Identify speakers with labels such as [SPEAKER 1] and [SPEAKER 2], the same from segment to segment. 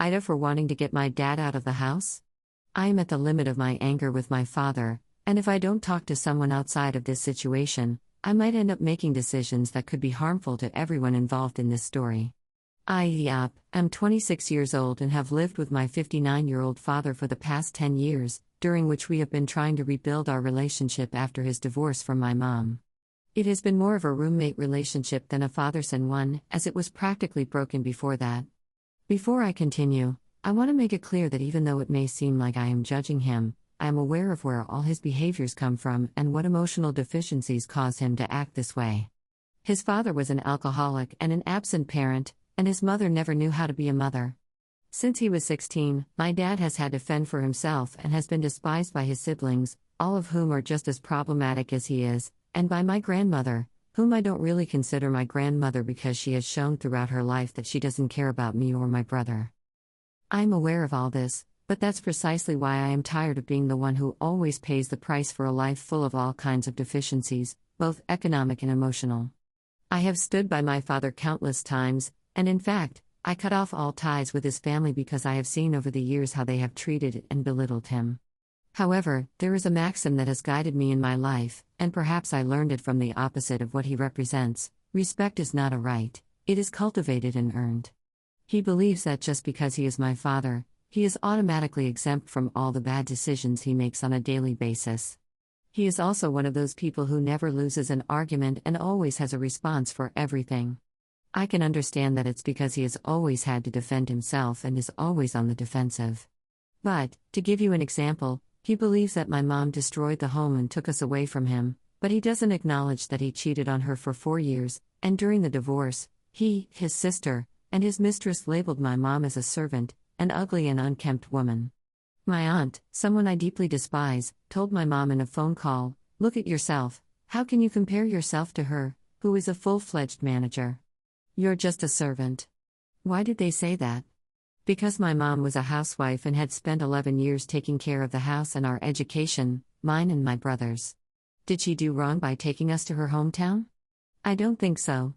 [SPEAKER 1] AITA for wanting to get my dad out of the house? I am at the limit of my anger with my father, and if I don't talk to someone outside of this situation, I might end up making decisions that could be harmful to everyone involved in this story. I am 26 years old and have lived with my 59-year-old father for the past 10 years, during which we have been trying to rebuild our relationship after his divorce from my mom. It has been more of a roommate relationship than a father-son one, as it was practically broken before that. Before I continue, I want to make it clear that even though it may seem like I am judging him, I am aware of where all his behaviors come from and what emotional deficiencies cause him to act this way. His father was an alcoholic and an absent parent, and his mother never knew how to be a mother. Since he was 16, my dad has had to fend for himself and has been despised by his siblings, all of whom are just as problematic as he is, and by my grandmother, whom I don't really consider my grandmother because she has shown throughout her life that she doesn't care about me or my brother. I'm aware of all this, but that's precisely why I am tired of being the one who always pays the price for a life full of all kinds of deficiencies, both economic and emotional. I have stood by my father countless times, and in fact, I cut off all ties with his family because I have seen over the years how they have treated and belittled him. However, there is a maxim that has guided me in my life, and perhaps I learned it from the opposite of what he represents: respect is not a right, it is cultivated and earned. He believes that just because he is my father, he is automatically exempt from all the bad decisions he makes on a daily basis. He is also one of those people who never loses an argument and always has a response for everything. I can understand that it's because he has always had to defend himself and is always on the defensive. But, to give you an example, he believes that my mom destroyed the home and took us away from him, but he doesn't acknowledge that he cheated on her for 4 years, and during the divorce, he, his sister, and his mistress labeled my mom as a servant, an ugly and unkempt woman. My aunt, someone I deeply despise, told my mom in a phone call, "Look at yourself, how can you compare yourself to her, who is a full-fledged manager? You're just a servant." Why did they say that? Because my mom was a housewife and had spent 11 years taking care of the house and our education, mine and my brother's. Did she do wrong by taking us to her hometown? I don't think so.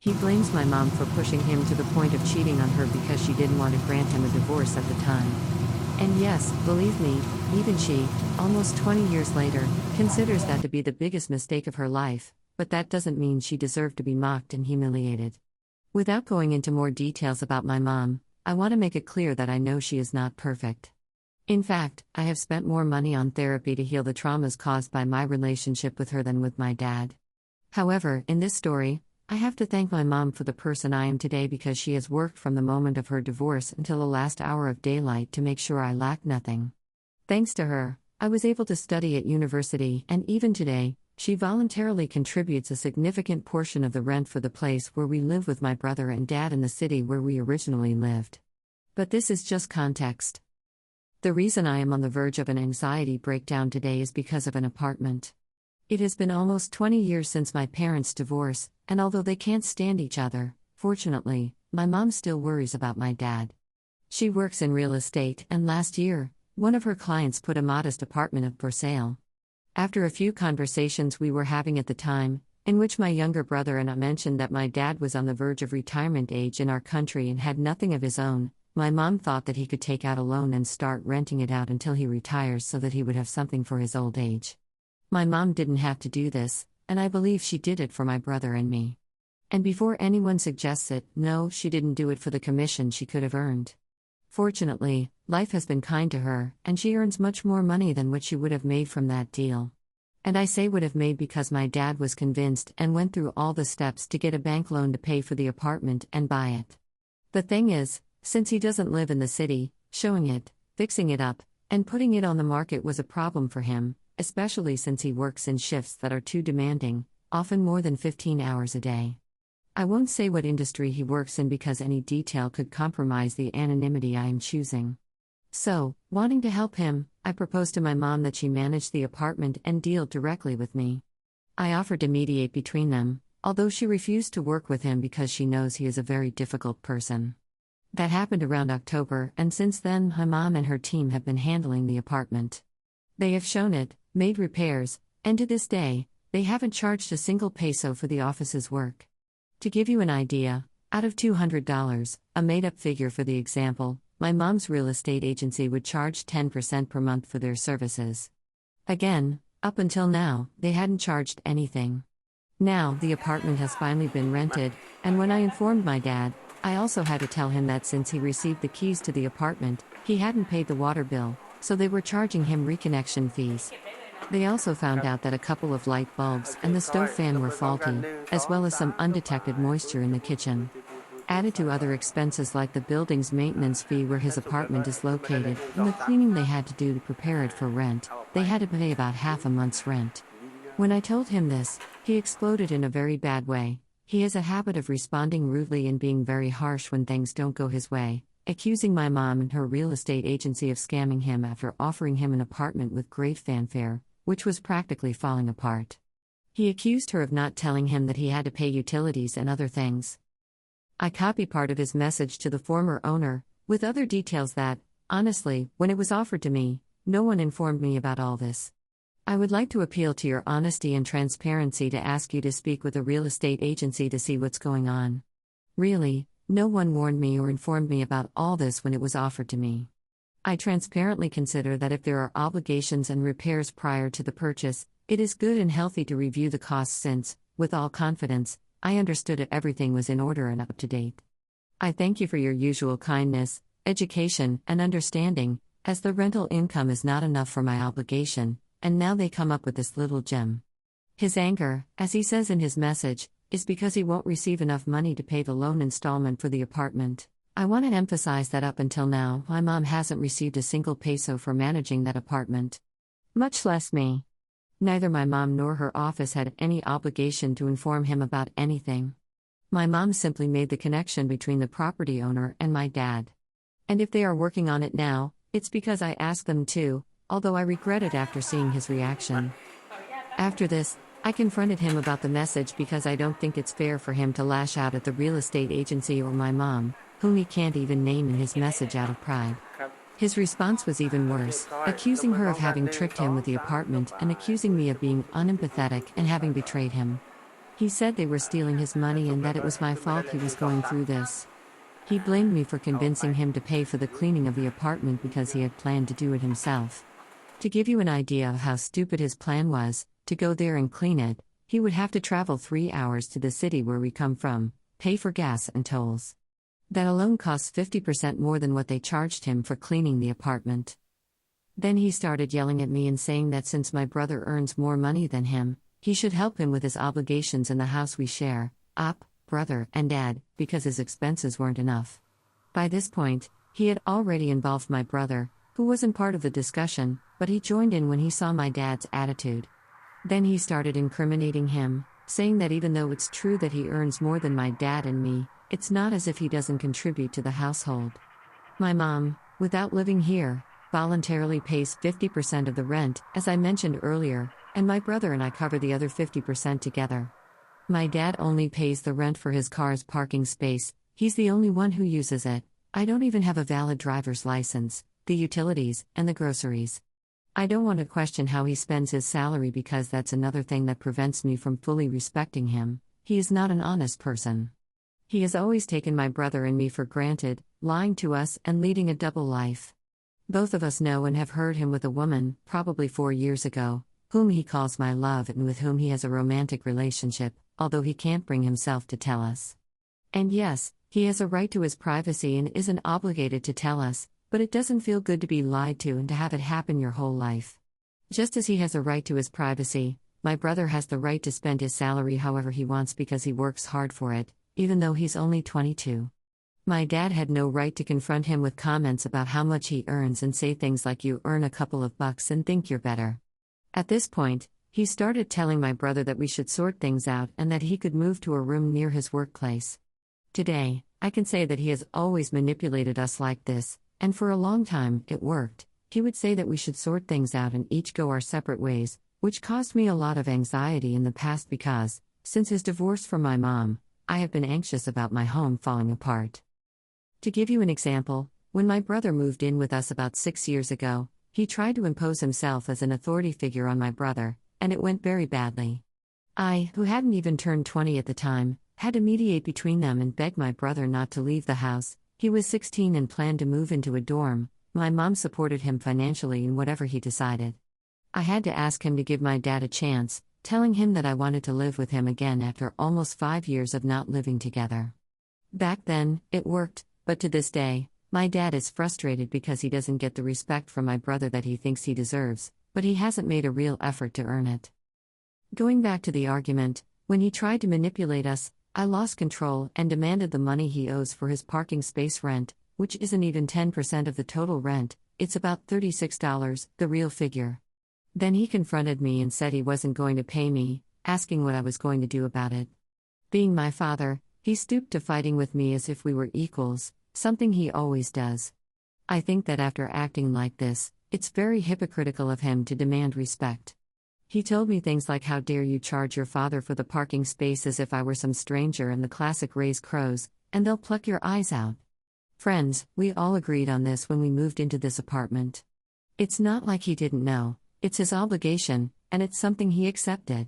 [SPEAKER 1] He blames my mom for pushing him to the point of cheating on her because she didn't want to grant him a divorce at the time. And yes, believe me, even she, almost 20 years later, considers that to be the biggest mistake of her life, but that doesn't mean she deserved to be mocked and humiliated. Without going into more details about my mom, I want to make it clear that I know she is not perfect. In fact, I have spent more money on therapy to heal the traumas caused by my relationship with her than with my dad. However, in this story, I have to thank my mom for the person I am today because she has worked from the moment of her divorce until the last hour of daylight to make sure I lack nothing. Thanks to her, I was able to study at university, and even today, she voluntarily contributes a significant portion of the rent for the place where we live with my brother and dad in the city where we originally lived. But this is just context. The reason I am on the verge of an anxiety breakdown today is because of an apartment. It has been almost 20 years since my parents' divorce, and although they can't stand each other, fortunately, my mom still worries about my dad. She works in real estate, and last year, one of her clients put a modest apartment up for sale. After a few conversations we were having at the time, in which my younger brother and I mentioned that my dad was on the verge of retirement age in our country and had nothing of his own, my mom thought that he could take out a loan and start renting it out until he retires so that he would have something for his old age. My mom didn't have to do this, and I believe she did it for my brother and me. And before anyone suggests it, no, she didn't do it for the commission she could have earned. Fortunately, life has been kind to her, and she earns much more money than what she would have made from that deal. And I say would have made because my dad was convinced and went through all the steps to get a bank loan to pay for the apartment and buy it. The thing is, since he doesn't live in the city, showing it, fixing it up, and putting it on the market was a problem for him, especially since he works in shifts that are too demanding, often more than 15 hours a day. I won't say what industry he works in because any detail could compromise the anonymity I am choosing. So, wanting to help him, I proposed to my mom that she manage the apartment and deal directly with me. I offered to mediate between them, although she refused to work with him because she knows he is a very difficult person. That happened around October, and since then my mom and her team have been handling the apartment. They have shown it, made repairs, and to this day, they haven't charged a single peso for the office's work. To give you an idea, out of $200, a made-up figure for the example, my mom's real estate agency would charge 10% per month for their services. Again, up until now, they hadn't charged anything. Now, the apartment has finally been rented, and when I informed my dad, I also had to tell him that since he received the keys to the apartment, he hadn't paid the water bill, so they were charging him reconnection fees. They also found out that a couple of light bulbs and the stove fan were faulty, as well as some undetected moisture in the kitchen. Added to other expenses like the building's maintenance fee where his apartment is located, and the cleaning they had to do to prepare it for rent, they had to pay about half a month's rent. When I told him this, he exploded in a very bad way. He has a habit of responding rudely and being very harsh when things don't go his way, accusing my mom and her real estate agency of scamming him after offering him an apartment with great fanfare, which was practically falling apart. He accused her of not telling him that he had to pay utilities and other things. I copied part of his message to the former owner, with other details that, honestly, when it was offered to me, no one informed me about all this. I would like to appeal to your honesty and transparency to ask you to speak with a real estate agency to see what's going on. Really, no one warned me or informed me about all this when it was offered to me. I transparently consider that if there are obligations and repairs prior to the purchase, it is good and healthy to review the costs since, with all confidence, I understood that everything was in order and up to date. I thank you for your usual kindness, education, and understanding, as the rental income is not enough for my obligation, and now they come up with this little gem. His anger, as he says in his message, is because he won't receive enough money to pay the loan installment for the apartment. I want to emphasize that up until now, my mom hasn't received a single peso for managing that apartment. Much less me. Neither my mom nor her office had any obligation to inform him about anything. My mom simply made the connection between the property owner and my dad. And if they are working on it now, it's because I asked them to, although I regret it after seeing his reaction. After this, I confronted him about the message because I don't think it's fair for him to lash out at the real estate agency or my mom, whom he can't even name in his message out of pride. His response was even worse, accusing her of having tricked him with the apartment and accusing me of being unempathetic and having betrayed him. He said they were stealing his money and that it was my fault he was going through this. He blamed me for convincing him to pay for the cleaning of the apartment because he had planned to do it himself. To give you an idea of how stupid his plan was, to go there and clean it, he would have to travel 3 hours to the city where we come from, pay for gas and tolls. That alone costs 50% more than what they charged him for cleaning the apartment. Then he started yelling at me and saying that since my brother earns more money than him, he should help him with his obligations in the house we share, brother, and dad, because his expenses weren't enough. By this point, he had already involved my brother, who wasn't part of the discussion, but he joined in when he saw my dad's attitude. Then he started incriminating him, saying that even though it's true that he earns more than my dad and me, it's not as if he doesn't contribute to the household. My mom, without living here, voluntarily pays 50% of the rent, as I mentioned earlier, and my brother and I cover the other 50% together. My dad only pays the rent for his car's parking space, he's the only one who uses it. I don't even have a valid driver's license, the utilities, and the groceries. I don't want to question how he spends his salary because that's another thing that prevents me from fully respecting him. He is not an honest person. He has always taken my brother and me for granted, lying to us and leading a double life. Both of us know and have heard him with a woman, probably 4 years ago, whom he calls my love and with whom he has a romantic relationship, although he can't bring himself to tell us. And yes, he has a right to his privacy and isn't obligated to tell us, but it doesn't feel good to be lied to and to have it happen your whole life. Just as he has a right to his privacy, my brother has the right to spend his salary however he wants because he works hard for it, even though he's only 22. My dad had no right to confront him with comments about how much he earns and say things like you earn a couple of bucks and think you're better. At this point, he started telling my brother that we should sort things out and that he could move to a room near his workplace. Today, I can say that he has always manipulated us like this, and for a long time, it worked. He would say that we should sort things out and each go our separate ways, which caused me a lot of anxiety in the past because, since his divorce from my mom, I have been anxious about my home falling apart. To give you an example, when my brother moved in with us about 6 years ago, he tried to impose himself as an authority figure on my brother, and it went very badly. I, who hadn't even turned 20 at the time, had to mediate between them and beg my brother not to leave the house, He was 16 and planned to move into a dorm. My mom supported him financially in whatever he decided. I had to ask him to give my dad a chance, telling him that I wanted to live with him again after almost 5 years of not living together. Back then, it worked, but to this day, my dad is frustrated because he doesn't get the respect from my brother that he thinks he deserves, but he hasn't made a real effort to earn it. Going back to the argument, when he tried to manipulate us, I lost control and demanded the money he owes for his parking space rent, which isn't even 10% of the total rent, it's about $36, the real figure. Then he confronted me and said he wasn't going to pay me, asking what I was going to do about it. Being my father, he stooped to fighting with me as if we were equals, something he always does. I think that after acting like this, it's very hypocritical of him to demand respect. He told me things like, "How dare you charge your father for the parking space," as if I were some stranger, and the classic "raise crows, and they'll pluck your eyes out. Friends, we all agreed on this when we moved into this apartment. It's not like he didn't know, it's his obligation, and it's something he accepted.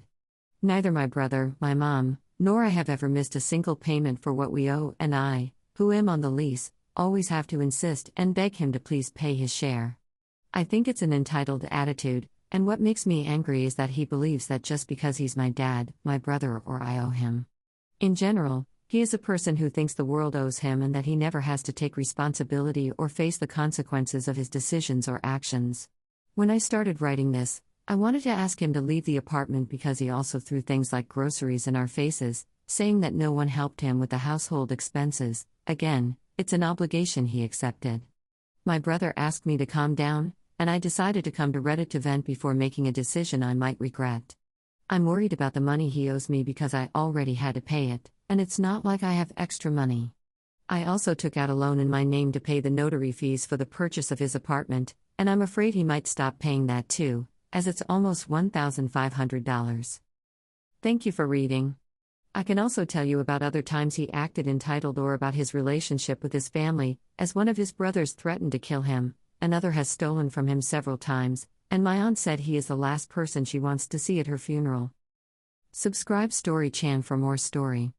[SPEAKER 1] Neither my brother, my mom, nor I have ever missed a single payment for what we owe, and I, who am on the lease, always have to insist and beg him to please pay his share. I think it's an entitled attitude, and what makes me angry is that he believes that just because he's my dad, my brother, or I owe him. In general, he is a person who thinks the world owes him and that he never has to take responsibility or face the consequences of his decisions or actions. When I started writing this, I wanted to ask him to leave the apartment because he also threw things like groceries in our faces, saying that no one helped him with the household expenses. Again, it's an obligation he accepted. My brother asked me to calm down, and I decided to come to Reddit to vent before making a decision I might regret. I'm worried about the money he owes me because I already had to pay it, and it's not like I have extra money. I also took out a loan in my name to pay the notary fees for the purchase of his apartment, and I'm afraid he might stop paying that too, as it's almost $1,500. Thank you for reading. I can also tell you about other times he acted entitled or about his relationship with his family, as one of his brothers threatened to kill him, another has stolen from him several times, and my aunt said he is the last person she wants to see at her funeral. Subscribe storychan for more story.